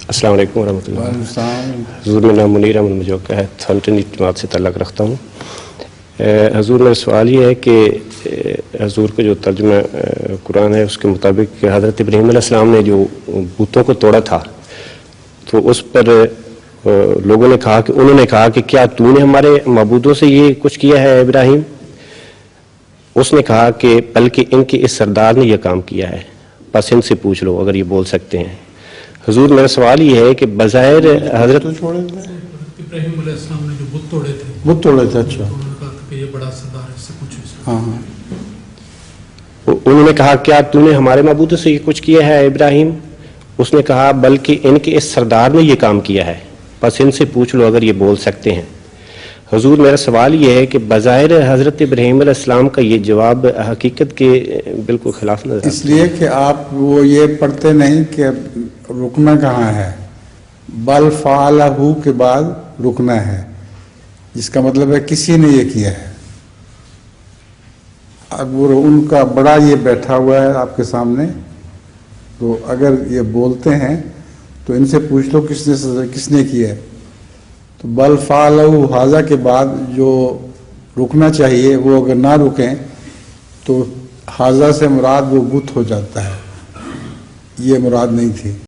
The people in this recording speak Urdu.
السلام علیکم ورحمۃ اللہ. حضور میرا نام منیر احمد مجوکہ ہے, سلطنی جماعت سے تعلق رکھتا ہوں. حضور میرا سوال یہ ہے کہ حضور کا جو ترجمہ قرآن ہے اس کے مطابق حضرت ابراہیم علیہ السلام نے جو بتوں کو توڑا تھا, تو اس پر لوگوں نے کہا کہ انہوں نے کہا کہ کیا تو نے ہمارے معبودوں سے یہ کچھ کیا ہے ابراہیم؟ اس نے کہا کہ بلکہ ان کے اس سردار نے یہ کام کیا ہے, بس ان سے پوچھ لو اگر یہ بول سکتے ہیں. حضور میرا سوال یہ ہے کہ بظاہر حضرت ابراہیم علیہ السلام نے جو بت توڑے تھے, اچھا, انہوں نے کہا کہ یہ بڑا سردار ہے, اس سے پوچھو. انہوں نے کہا کیا تو نے ہمارے معبودوں سے یہ کچھ کیا ہے ابراہیم؟ اس نے کہا بلکہ ان کے اس سردار نے یہ کام کیا ہے, بس ان سے پوچھ لو اگر یہ بول سکتے ہیں. حضور میرا سوال یہ ہے کہ بظاہر حضرت ابراہیم علیہ السلام کا یہ جواب حقیقت کے بالکل خلاف نظر, اس لیے کہ آپ وہ یہ پڑھتے نہیں کہ رکنا کہاں ہے, بل فعلہ کے بعد رکنا ہے, جس کا مطلب ہے کسی نے یہ کیا ہے. اگر ان کا بڑا یہ بیٹھا ہوا ہے آپ کے سامنے, تو اگر یہ بولتے ہیں تو ان سے پوچھ لو کس نے کیا ہے. تو بل فعلہ حاضہ کے بعد جو رکنا چاہیے وہ اگر نہ رکیں تو حاضہ سے مراد وہ بت ہو جاتا ہے, یہ مراد نہیں تھی.